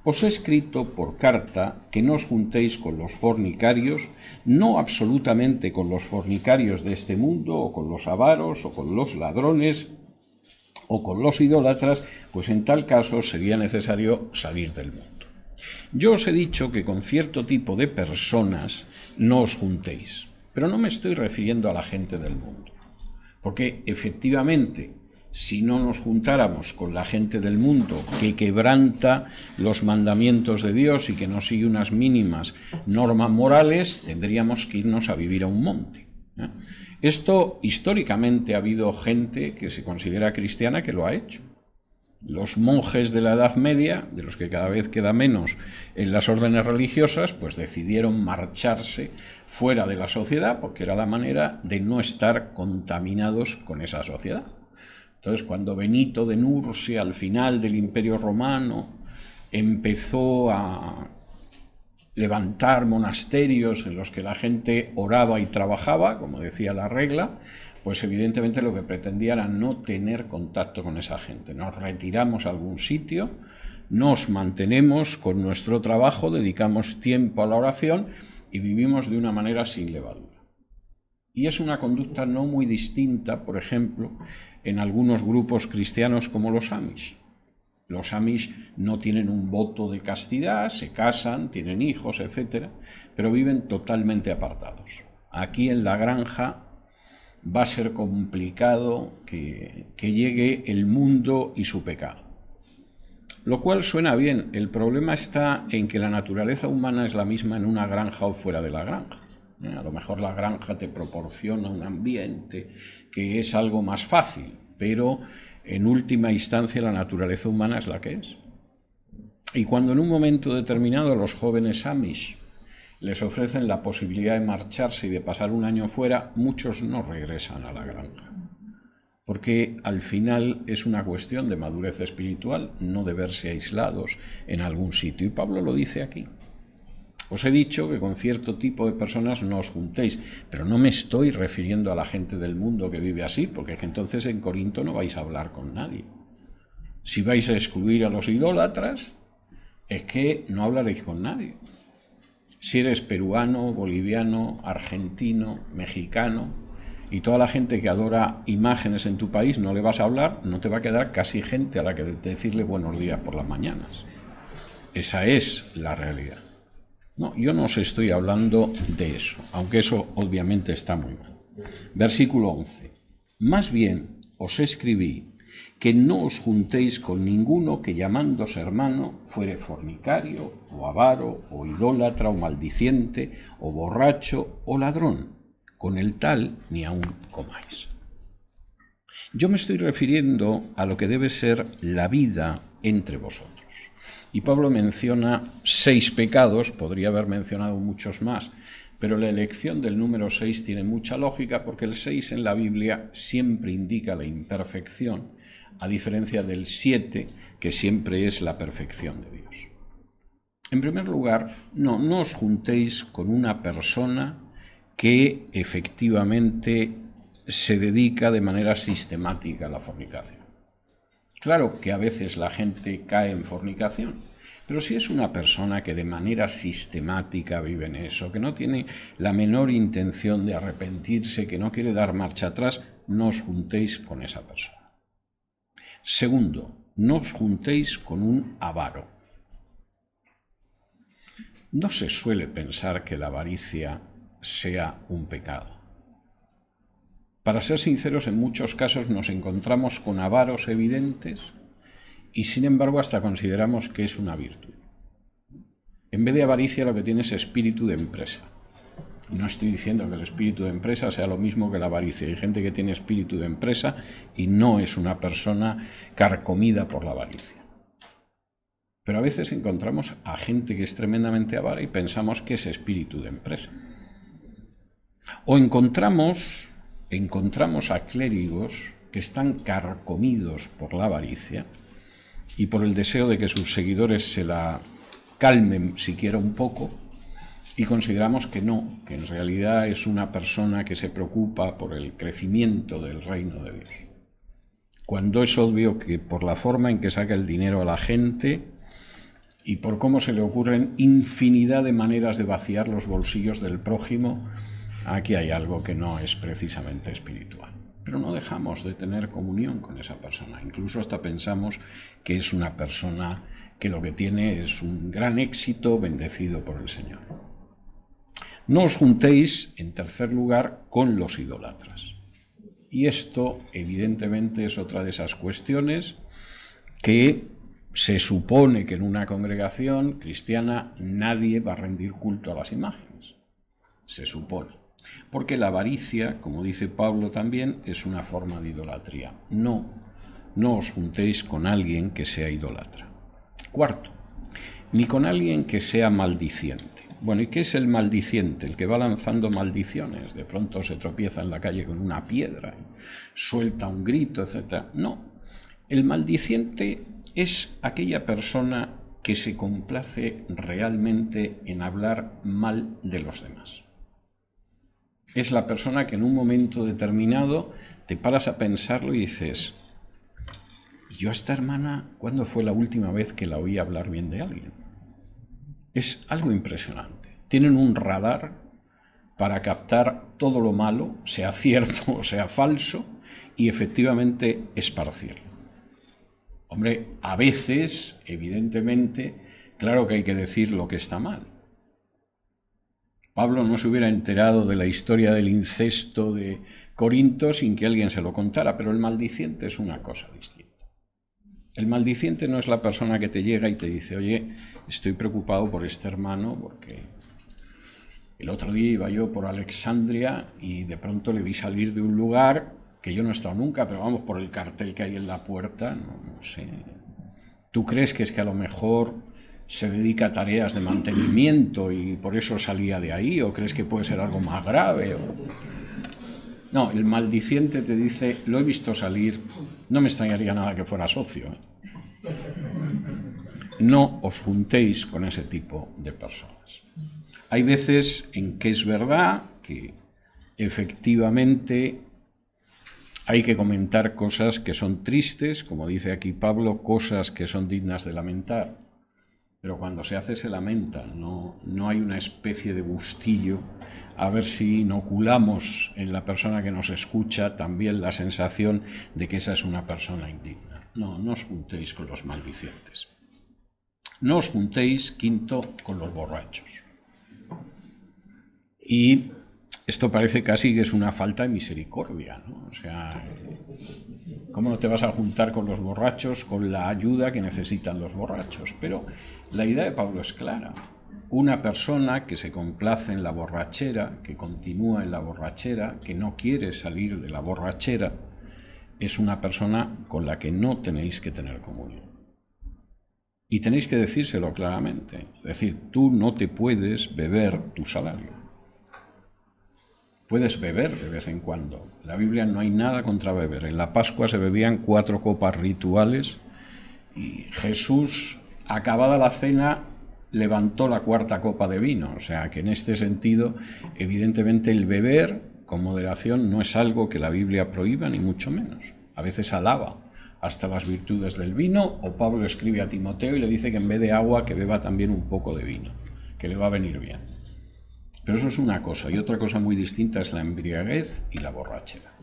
os he escrito por carta que no os juntéis con los fornicarios, no absolutamente con los fornicarios de este mundo, o con los avaros, o con los ladrones, o con los idólatras, pues en tal caso sería necesario salir del mundo. Yo os he dicho que con cierto tipo de personas no os juntéis, pero no me estoy refiriendo a la gente del mundo, porque efectivamente, si no nos juntáramos con la gente del mundo que quebranta los mandamientos de Dios y que no sigue unas mínimas normas morales, tendríamos que irnos a vivir a un monte. Esto históricamente ha habido gente que se considera cristiana que lo ha hecho. Los monjes de la Edad Media, de los que cada vez queda menos en las órdenes religiosas, pues decidieron marcharse fuera de la sociedad porque era la manera de no estar contaminados con esa sociedad. Entonces, cuando Benito de Nursia, al final del Imperio Romano, empezó a levantar monasterios en los que la gente oraba y trabajaba, como decía la regla, pues evidentemente lo que pretendía era no tener contacto con esa gente. Nos retiramos a algún sitio, nos mantenemos con nuestro trabajo, dedicamos tiempo a la oración y vivimos de una manera sin levadura. Y es una conducta no muy distinta, por ejemplo, en algunos grupos cristianos como los Amish. Los Amish no tienen un voto de castidad, se casan, tienen hijos, etc., pero viven totalmente apartados. Aquí en la granja va a ser complicado que llegue el mundo y su pecado. Lo cual suena bien. El problema está en que la naturaleza humana es la misma en una granja o fuera de la granja. A lo mejor la granja te proporciona un ambiente que es algo más fácil, pero en última instancia la naturaleza humana es la que es. Y cuando en un momento determinado los jóvenes Amish les ofrecen la posibilidad de marcharse y de pasar un año fuera, muchos no regresan a la granja. Porque al final es una cuestión de madurez espiritual, no de verse aislados en algún sitio. Y Pablo lo dice aquí. Os he dicho que con cierto tipo de personas no os juntéis, pero no me estoy refiriendo a la gente del mundo que vive así, porque es que entonces en Corinto no vais a hablar con nadie. Si vais a excluir a los idólatras, es que no hablaréis con nadie. Si eres peruano, boliviano, argentino, mexicano, y toda la gente que adora imágenes en tu país no le vas a hablar, no te va a quedar casi gente a la que decirle buenos días por las mañanas. Esa es la realidad. No, yo no os estoy hablando de eso, aunque eso obviamente está muy mal. Versículo 11. Más bien os escribí que no os juntéis con ninguno que llamándose hermano fuere fornicario, o avaro, o idólatra, o maldiciente, o borracho, o ladrón. Con el tal ni aun comáis. Yo me estoy refiriendo a lo que debe ser la vida entre vosotros. Y Pablo menciona 6 pecados, podría haber mencionado muchos más, pero la elección del número 6 tiene mucha lógica porque el 6 en la Biblia siempre indica la imperfección, a diferencia del 7, que siempre es la perfección de Dios. En primer lugar, no os juntéis con una persona que efectivamente se dedica de manera sistemática a la fornicación. Claro que a veces la gente cae en fornicación, pero si es una persona que de manera sistemática vive en eso, que no tiene la menor intención de arrepentirse, que no quiere dar marcha atrás, no os juntéis con esa persona. Segundo, no os juntéis con un avaro. No se suele pensar que la avaricia sea un pecado. Para ser sinceros, en muchos casos nos encontramos con avaros evidentes y sin embargo hasta consideramos que es una virtud. En vez de avaricia lo que tiene es espíritu de empresa. No estoy diciendo que el espíritu de empresa sea lo mismo que la avaricia. Hay gente que tiene espíritu de empresa y no es una persona carcomida por la avaricia. Pero a veces encontramos a gente que es tremendamente avara y pensamos que es espíritu de empresa. O encontramos a clérigos que están carcomidos por la avaricia y por el deseo de que sus seguidores se la calmen siquiera un poco, y consideramos que no, que en realidad es una persona que se preocupa por el crecimiento del reino de Dios. Cuando es obvio que por la forma en que saca el dinero a la gente y por cómo se le ocurren infinidad de maneras de vaciar los bolsillos del prójimo, aquí hay algo que no es precisamente espiritual. Pero no dejamos de tener comunión con esa persona. Incluso hasta pensamos que es una persona que lo que tiene es un gran éxito bendecido por el Señor. No os juntéis, en tercer lugar, con los idólatras. Y esto, evidentemente, es otra de esas cuestiones que se supone que en una congregación cristiana nadie va a rendir culto a las imágenes. Se supone. Porque la avaricia, como dice Pablo también, es una forma de idolatría. No os juntéis con alguien que sea idólatra. Cuarto, ni con alguien que sea maldiciente. Bueno, ¿y qué es el maldiciente? El que va lanzando maldiciones. De pronto se tropieza en la calle con una piedra, suelta un grito, etc. No, el maldiciente es aquella persona que se complace realmente en hablar mal de los demás. Es la persona que en un momento determinado te paras a pensarlo y dices, yo a esta hermana, ¿cuándo fue la última vez que la oí hablar bien de alguien? Es algo impresionante. Tienen un radar para captar todo lo malo, sea cierto o sea falso, y efectivamente esparcirlo. Hombre, a veces, evidentemente, claro que hay que decir lo que está mal. Pablo no se hubiera enterado de la historia del incesto de Corinto sin que alguien se lo contara, pero el maldiciente es una cosa distinta. El maldiciente no es la persona que te llega y te dice, oye, estoy preocupado por este hermano porque el otro día iba yo por Alexandria y de pronto le vi salir de un lugar que yo no he estado nunca, pero vamos, por el cartel que hay en la puerta, no sé. ¿Tú crees que es que a lo mejor se dedica a tareas de mantenimiento y por eso salía de ahí? ¿O crees que puede ser algo más grave? No, el maldiciente te dice, lo he visto salir, no me extrañaría nada que fuera socio. No os juntéis con ese tipo de personas. Hay veces en que es verdad que efectivamente hay que comentar cosas que son tristes, como dice aquí Pablo, cosas que son dignas de lamentar. Pero cuando se hace se lamenta, no hay una especie de gustillo a ver si inoculamos en la persona que nos escucha también la sensación de que esa es una persona indigna. No os juntéis con los maldicientes. No os juntéis, quinto, con los borrachos. Y esto parece casi que es una falta de misericordia, ¿no? O sea, ¿cómo no te vas a juntar con los borrachos con la ayuda que necesitan los borrachos? Pero la idea de Pablo es clara. Una persona que se complace en la borrachera, que continúa en la borrachera, que no quiere salir de la borrachera, es una persona con la que no tenéis que tener comunión. Y tenéis que decírselo claramente. Es decir, tú no te puedes beber tu salario. Puedes beber de vez en cuando. En la Biblia no hay nada contra beber. En la Pascua se bebían 4 copas rituales y Jesús, acabada la cena, levantó la cuarta copa de vino. O sea que en este sentido, evidentemente el beber con moderación no es algo que la Biblia prohíba, ni mucho menos. A veces alaba hasta las virtudes del vino, o Pablo escribe a Timoteo y le dice que en vez de agua que beba también un poco de vino, que le va a venir bien. Pero eso es una cosa, y otra cosa muy distinta es la embriaguez y la borrachera.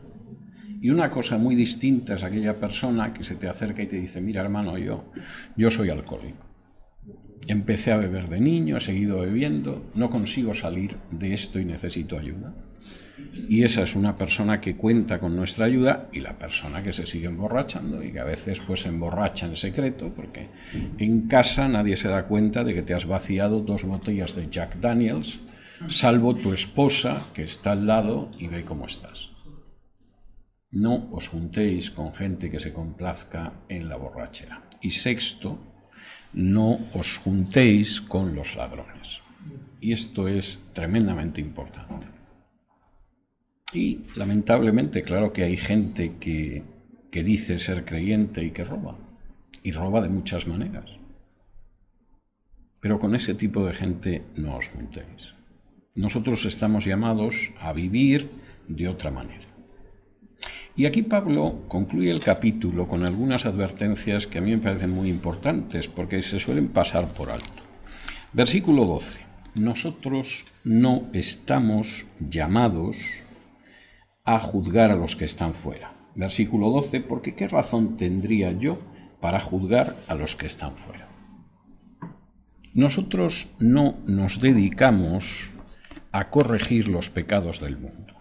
Y una cosa muy distinta es aquella persona que se te acerca y te dice: mira, hermano, yo soy alcohólico. Empecé a beber de niño, he seguido bebiendo, no consigo salir de esto y necesito ayuda. Y esa es una persona que cuenta con nuestra ayuda, y la persona que se sigue emborrachando y que a veces pues se emborracha en secreto porque en casa nadie se da cuenta de que te has vaciado 2 botellas de Jack Daniels, salvo tu esposa que está al lado y ve cómo estás. No os juntéis con gente que se complazca en la borrachera. Y sexto, no os juntéis con los ladrones. Y esto es tremendamente importante. Y lamentablemente, claro que hay gente que dice ser creyente y que roba. Y roba de muchas maneras. Pero con ese tipo de gente no os juntéis. Nosotros estamos llamados a vivir de otra manera. Y aquí Pablo concluye el capítulo con algunas advertencias que a mí me parecen muy importantes porque se suelen pasar por alto. Versículo 12. Nosotros no estamos llamados a juzgar a los que están fuera. Versículo 12, porque ¿qué razón tendría yo para juzgar a los que están fuera? Nosotros no nos dedicamos a corregir los pecados del mundo.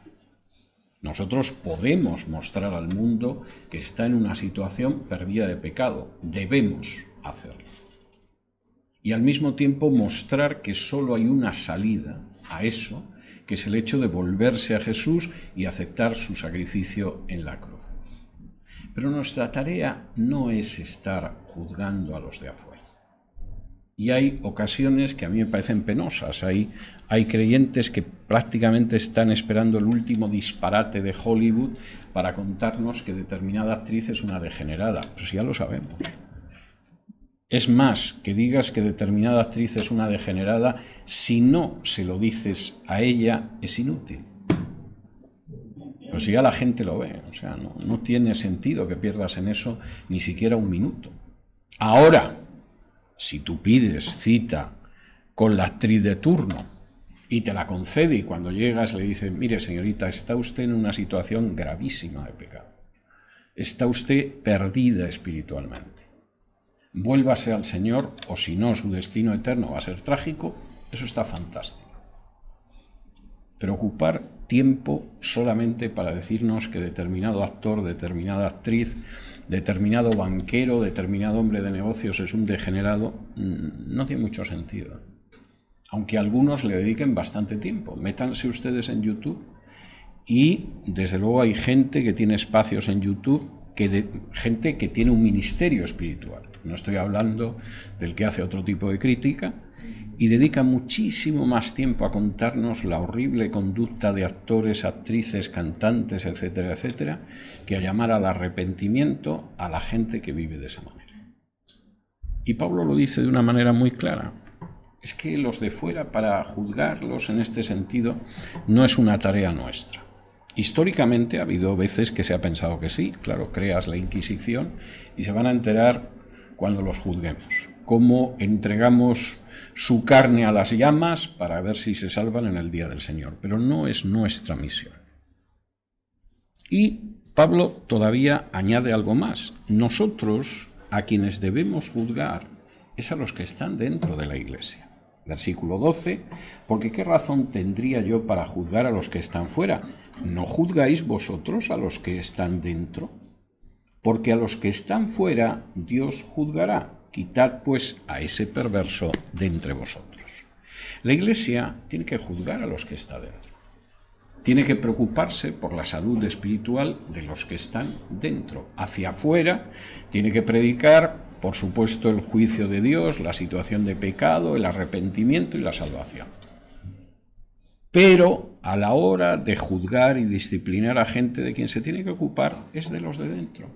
Nosotros podemos mostrar al mundo que está en una situación perdida de pecado. Debemos hacerlo. Y al mismo tiempo mostrar que solo hay una salida a eso, que es el hecho de volverse a Jesús y aceptar su sacrificio en la cruz. Pero nuestra tarea no es estar juzgando a los de afuera. Y hay ocasiones que a mí me parecen penosas. Hay creyentes que prácticamente están esperando el último disparate de Hollywood para contarnos que determinada actriz es una degenerada. Pues ya lo sabemos. Es más, que digas que determinada actriz es una degenerada, si no se lo dices a ella, es inútil. Pues ya la gente lo ve. O sea, no tiene sentido que pierdas en eso ni siquiera un minuto. Ahora, si tú pides cita con la actriz de turno y te la concede y cuando llegas le dices: mire señorita, está usted en una situación gravísima de pecado. Está usted perdida espiritualmente. Vuélvase al Señor o si no su destino eterno va a ser trágico. Eso está fantástico. Pero ocupar tiempo solamente para decirnos que determinado actor, determinada actriz, determinado banquero, determinado hombre de negocios es un degenerado, no tiene mucho sentido. Aunque algunos le dediquen bastante tiempo. Métanse ustedes en YouTube y desde luego hay gente que tiene espacios en YouTube, gente que tiene un ministerio espiritual. No estoy hablando del que hace otro tipo de crítica, y dedica muchísimo más tiempo a contarnos la horrible conducta de actores, actrices, cantantes, etcétera, etcétera, que a llamar al arrepentimiento a la gente que vive de esa manera. Y Pablo lo dice de una manera muy clara. Es que los de fuera, para juzgarlos en este sentido, no es una tarea nuestra. Históricamente ha habido veces que se ha pensado que sí, claro, creas la Inquisición y se van a enterar cuando los juzguemos. Cómo entregamos su carne a las llamas para ver si se salvan en el día del Señor. Pero no es nuestra misión. Y Pablo todavía añade algo más. Nosotros, a quienes debemos juzgar, es a los que están dentro de la Iglesia. Versículo 12, porque ¿qué razón tendría yo para juzgar a los que están fuera? ¿No juzgáis vosotros a los que están dentro? Porque a los que están fuera Dios juzgará. Quitad pues a ese perverso de entre vosotros. La Iglesia tiene que juzgar a los que están dentro. Tiene que preocuparse por la salud espiritual de los que están dentro. Hacia afuera tiene que predicar, por supuesto, el juicio de Dios, la situación de pecado, el arrepentimiento y la salvación. Pero a la hora de juzgar y disciplinar a gente, de quien se tiene que ocupar es de los de dentro.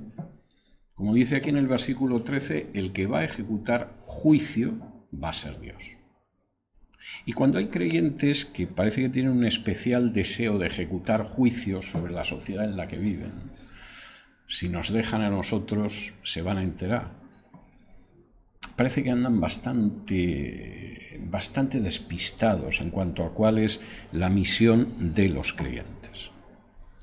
Como dice aquí en el versículo 13, el que va a ejecutar juicio va a ser Dios. Y cuando hay creyentes que parece que tienen un especial deseo de ejecutar juicios sobre la sociedad en la que viven, si nos dejan a nosotros se van a enterar. Parece que andan bastante despistados en cuanto a cuál es la misión de los creyentes.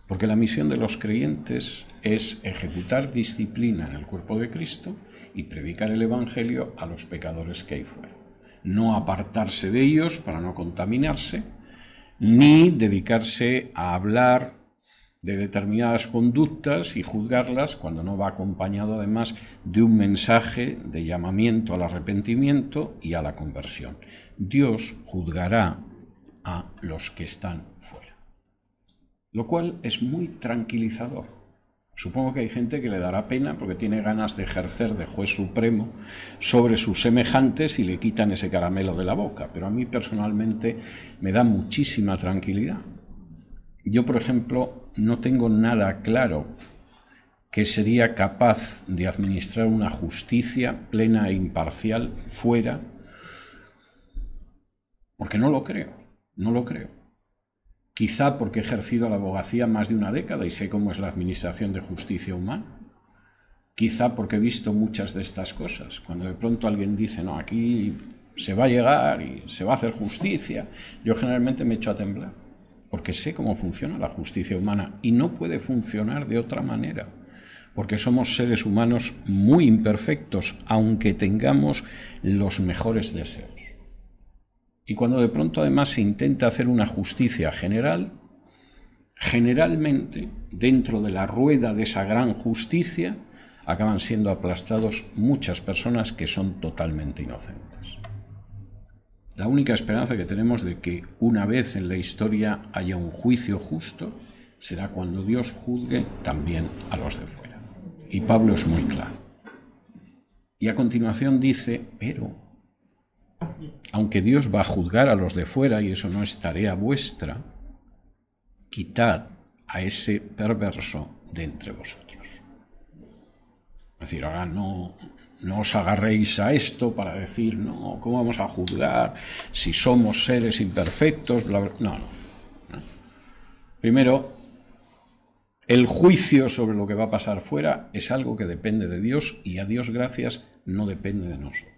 Porque la misión de los creyentes es ejecutar disciplina en el cuerpo de Cristo y predicar el Evangelio a los pecadores que hay fuera. No apartarse de ellos para no contaminarse, ni dedicarse a hablar de determinadas conductas y juzgarlas cuando no va acompañado además de un mensaje de llamamiento al arrepentimiento y a la conversión. Dios juzgará a los que están fuera. Lo cual es muy tranquilizador. Supongo que hay gente que le dará pena porque tiene ganas de ejercer de juez supremo sobre sus semejantes y le quitan ese caramelo de la boca, pero a mí personalmente me da muchísima tranquilidad. Yo, por ejemplo, no tengo nada claro que sería capaz de administrar una justicia plena e imparcial fuera, porque no lo creo. Quizá porque he ejercido la abogacía más de una década y sé cómo es la administración de justicia humana. Quizá porque he visto muchas de estas cosas. Cuando de pronto alguien dice, no, aquí se va a llegar y se va a hacer justicia, yo generalmente me echo a temblar, porque sé cómo funciona la justicia humana y no puede funcionar de otra manera, porque somos seres humanos muy imperfectos, aunque tengamos los mejores deseos. Y cuando de pronto además se intenta hacer una justicia general, generalmente, dentro de la rueda de esa gran justicia, acaban siendo aplastados muchas personas que son totalmente inocentes. La única esperanza que tenemos de que una vez en la historia haya un juicio justo será cuando Dios juzgue también a los de fuera. Y Pablo es muy claro. Y a continuación dice, pero aunque Dios va a juzgar a los de fuera, y eso no es tarea vuestra, quitad a ese perverso de entre vosotros. Es decir, ahora no os agarréis a esto para decir, no, ¿cómo vamos a juzgar si somos seres imperfectos? Bla, bla. No. Primero, el juicio sobre lo que va a pasar fuera es algo que depende de Dios y a Dios gracias no depende de nosotros.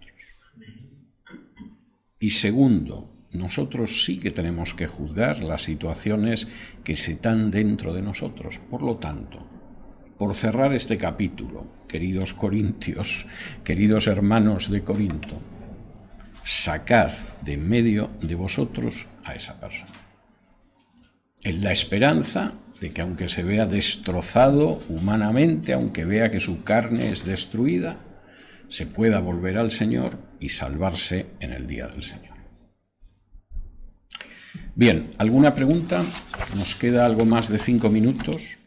Y segundo, nosotros sí que tenemos que juzgar las situaciones que se dan dentro de nosotros. Por lo tanto, por cerrar este capítulo, queridos corintios, queridos hermanos de Corinto, sacad de en medio de vosotros a esa persona. En la esperanza de que aunque se vea destrozado humanamente, aunque vea que su carne es destruida, se pueda volver al Señor y salvarse en el día del Señor. Bien, ¿alguna pregunta? Nos queda algo más de 5 minutos.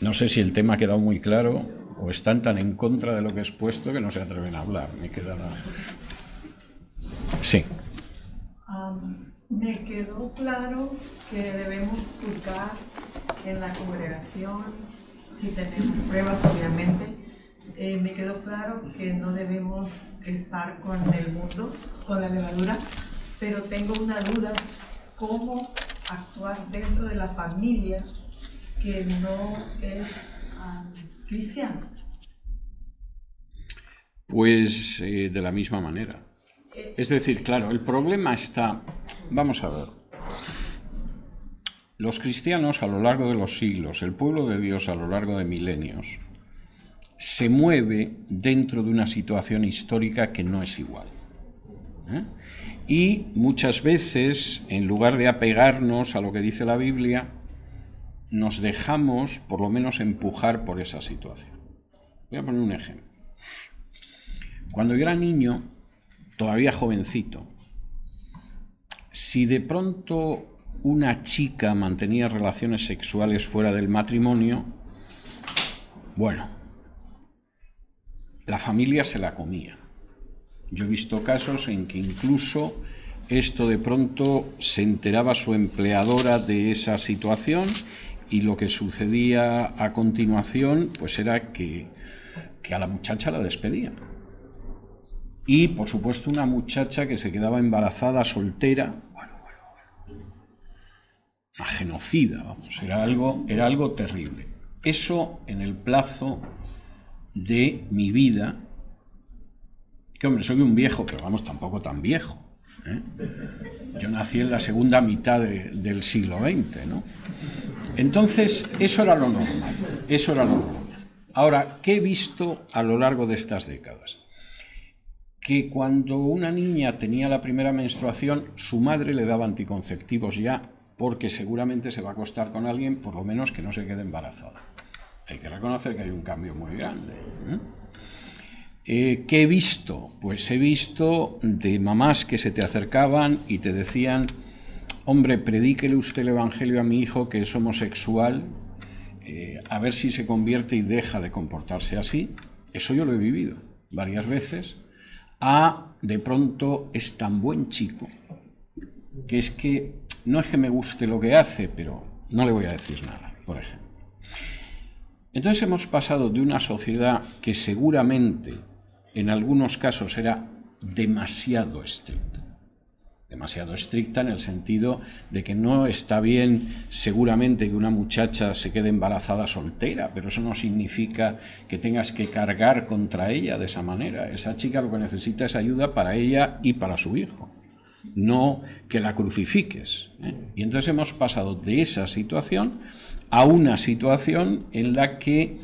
No sé si el tema ha quedado muy claro o están tan en contra de lo que he expuesto que no se atreven a hablar. Me queda la... Sí. Me quedó claro que debemos juzgar en la congregación, si tenemos pruebas, obviamente. Me quedó claro que no debemos estar con el mundo, con la levadura, pero tengo una duda, ¿cómo actuar dentro de la familia que no es cristiana? Pues de la misma manera. Es decir, claro, el problema está... Vamos a ver. Los cristianos a lo largo de los siglos, el pueblo de Dios a lo largo de milenios, se mueve dentro de una situación histórica que no es igual. Y muchas veces, en lugar de apegarnos a lo que dice la Biblia, nos dejamos, por lo menos, empujar por esa situación. Voy a poner un ejemplo. Cuando yo era niño, todavía jovencito, si de pronto una chica mantenía relaciones sexuales fuera del matrimonio, bueno, la familia se la comía. Yo he visto casos en que incluso esto de pronto se enteraba su empleadora de esa situación y lo que sucedía a continuación pues era que a la muchacha la despedían. y por supuesto una muchacha que se quedaba embarazada, soltera, una genocida, vamos, era algo terrible. Eso en el plazo de mi vida, que hombre, soy un viejo, pero vamos, tampoco tan viejo, ¿eh? Yo nací en la segunda mitad del siglo XX, ¿no? Entonces, eso era lo normal, eso era lo normal. Ahora, ¿qué he visto a lo largo de estas décadas? Que cuando una niña tenía la primera menstruación, su madre le daba anticonceptivos ya, porque seguramente se va a acostar con alguien, por lo menos que no se quede embarazada. Hay que reconocer que hay un cambio muy grande, ¿eh? ¿Qué he visto? Pues he visto de mamás que se te acercaban y te decían: hombre, predíquele usted el evangelio a mi hijo que es homosexual, a ver si se convierte y deja de comportarse así. Eso yo lo he vivido varias veces. De pronto es tan buen chico que es que no es que me guste lo que hace, pero no le voy a decir nada, por ejemplo. Entonces hemos pasado de una sociedad que seguramente en algunos casos era demasiado estricta en el sentido de que no está bien seguramente que una muchacha se quede embarazada soltera, pero eso no significa que tengas que cargar contra ella de esa manera. Esa chica lo que necesita es ayuda para ella y para su hijo, no que la crucifiques, ¿eh? Y entonces hemos pasado de esa situación a una situación en la que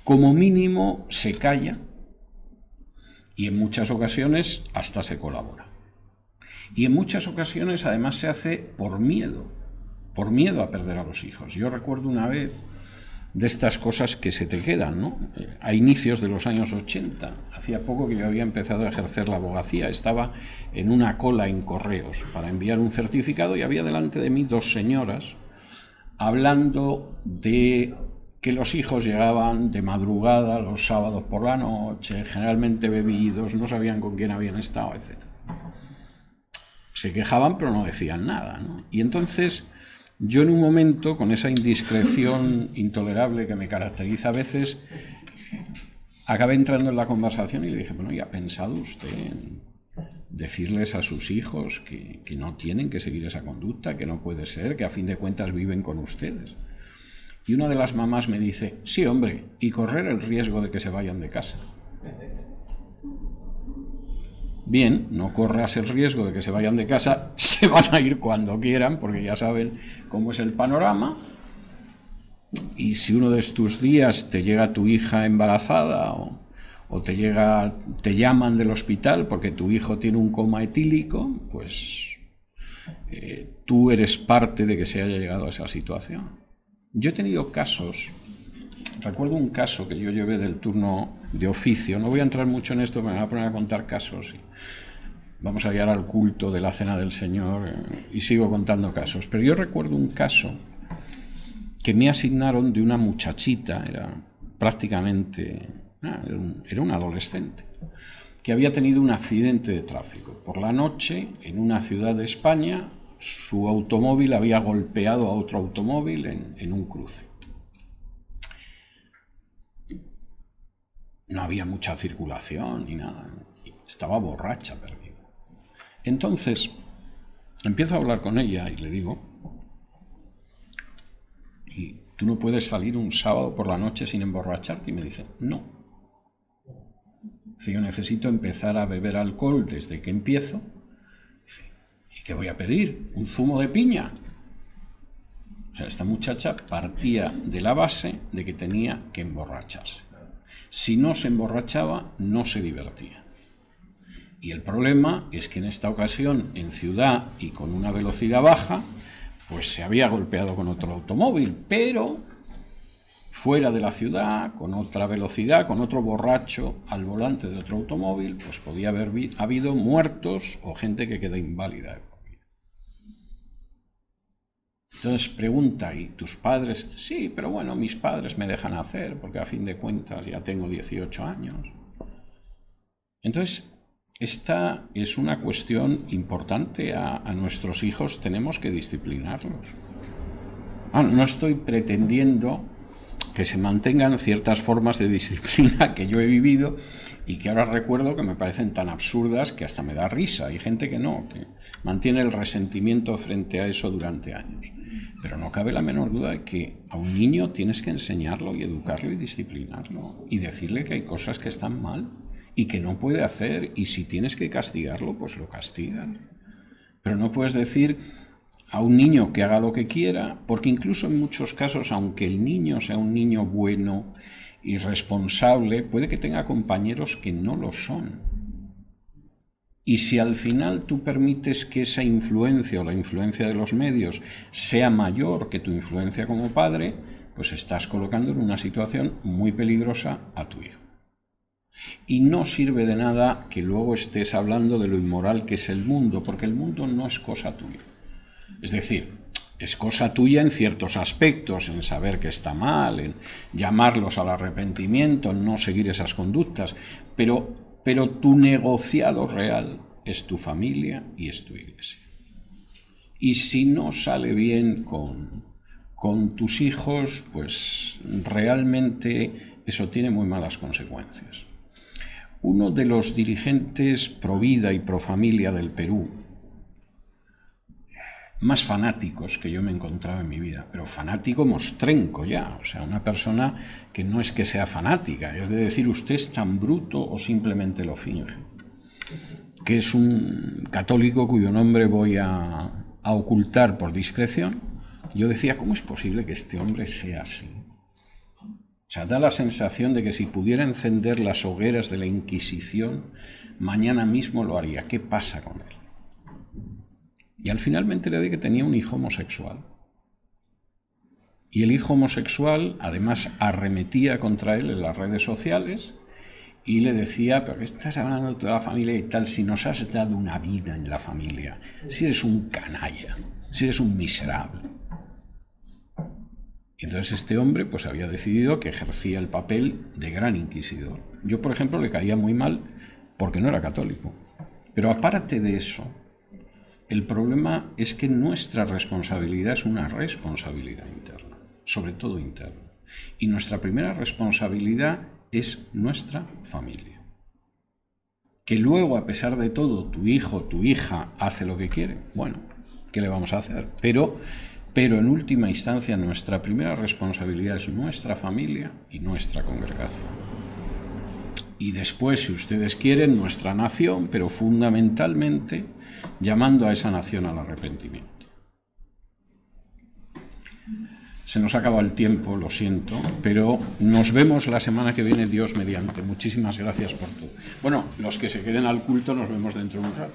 como mínimo se calla y en muchas ocasiones hasta se colabora. Y en muchas ocasiones además se hace por miedo a perder a los hijos. Yo recuerdo una vez de estas cosas que se te quedan, ¿no? A inicios de los años 80, hacía poco que yo había empezado a ejercer la abogacía, estaba en una cola en correos para enviar un certificado y había delante de mí dos señoras hablando de que los hijos llegaban de madrugada los sábados por la noche, generalmente bebidos, no sabían con quién habían estado, etc. Se quejaban pero no decían nada, ¿no? Y entonces yo en un momento, con esa indiscreción intolerable que me caracteriza a veces, acabé entrando en la conversación y le dije: bueno, ¿y ha pensado usted en decirles a sus hijos que no tienen que seguir esa conducta, que no puede ser, que a fin de cuentas viven con ustedes? Y una de las mamás me dice: sí, hombre, y correr el riesgo de que se vayan de casa. Bien, no corras el riesgo de que se vayan de casa, se van a ir cuando quieran, porque ya saben cómo es el panorama. Y si uno de estos días te llega tu hija embarazada o te llaman del hospital porque tu hijo tiene un coma etílico, pues tú eres parte de que se haya llegado a esa situación. Yo he tenido casos, recuerdo un caso que yo llevé del turno de oficio, no voy a entrar mucho en esto, me voy a poner a contar casos y vamos a llegar al culto de la Cena del Señor y sigo contando casos, pero yo recuerdo un caso que me asignaron de una muchachita, era prácticamente, era un adolescente, que había tenido un accidente de tráfico. Por la noche, en una ciudad de España, su automóvil había golpeado a otro automóvil en un cruce. No había mucha circulación ni nada, estaba borracha, perdida. Entonces, empiezo a hablar con ella y le digo: ¿y tú no puedes salir un sábado por la noche sin emborracharte? Y me dice: no. Si yo necesito empezar a beber alcohol desde que empiezo. ¿Y qué voy a pedir? ¿Un zumo de piña? O sea, esta muchacha partía de la base de que tenía que emborracharse. Si no se emborrachaba, no se divertía. Y el problema es que en esta ocasión, en ciudad y con una velocidad baja, pues se había golpeado con otro automóvil, pero fuera de la ciudad, con otra velocidad, con otro borracho al volante de otro automóvil, pues podía haber habido muertos o gente que queda inválida. Entonces pregunta: ¿y tus padres? Sí, pero bueno, mis padres me dejan hacer, porque a fin de cuentas ya tengo 18 años. Entonces, esta es una cuestión importante. A nuestros hijos tenemos que disciplinarlos. No estoy pretendiendo que se mantengan ciertas formas de disciplina que yo he vivido y que ahora recuerdo que me parecen tan absurdas que hasta me da risa. Hay gente que no, que mantiene el resentimiento frente a eso durante años. Pero no cabe la menor duda de que a un niño tienes que enseñarlo y educarlo y disciplinarlo y decirle que hay cosas que están mal y que no puede hacer, y si tienes que castigarlo, pues lo castigan. Pero no puedes decir a un niño que haga lo que quiera, porque incluso en muchos casos, aunque el niño sea un niño bueno y responsable, puede que tenga compañeros que no lo son. Y si al final tú permites que esa influencia o la influencia de los medios sea mayor que tu influencia como padre, pues estás colocando en una situación muy peligrosa a tu hijo. Y no sirve de nada que luego estés hablando de lo inmoral que es el mundo, porque el mundo no es cosa tuya. Es decir, es cosa tuya en ciertos aspectos, en saber que está mal, en llamarlos al arrepentimiento, en no seguir esas conductas, pero tu negociado real es tu familia y es tu iglesia. Y si no sale bien con tus hijos, pues realmente eso tiene muy malas consecuencias. Uno de los dirigentes pro vida y pro familia del Perú, más fanáticos que yo me he encontrado en mi vida, pero fanático mostrenco ya, o sea, una persona que no es que sea fanática, es de decir, usted es tan bruto o simplemente lo finge, que es un católico cuyo nombre voy a ocultar por discreción. Yo decía, ¿cómo es posible que este hombre sea así? O sea, da la sensación de que si pudiera encender las hogueras de la Inquisición, mañana mismo lo haría. ¿Qué pasa con él? Y al final me enteré de que tenía un hijo homosexual. Y el hijo homosexual, además, arremetía contra él en las redes sociales y le decía, ¿pero qué estás hablando de toda la familia y tal? Si nos has dado una vida en la familia, si eres un canalla, si eres un miserable. Y entonces este hombre pues había decidido que ejercía el papel de gran inquisidor. Yo, por ejemplo, le caía muy mal porque no era católico. Pero aparte de eso, el problema es que nuestra responsabilidad es una responsabilidad interna, sobre todo interna. Y nuestra primera responsabilidad es nuestra familia. Que luego, a pesar de todo, tu hijo, tu hija hace lo que quiere, bueno, ¿qué le vamos a hacer? Pero en última instancia nuestra primera responsabilidad es nuestra familia y nuestra congregación. Y después, si ustedes quieren, nuestra nación, pero fundamentalmente llamando a esa nación al arrepentimiento. Se nos acaba el tiempo, lo siento, pero nos vemos la semana que viene, Dios mediante. Muchísimas gracias por todo. Bueno, los que se queden al culto nos vemos dentro de un rato.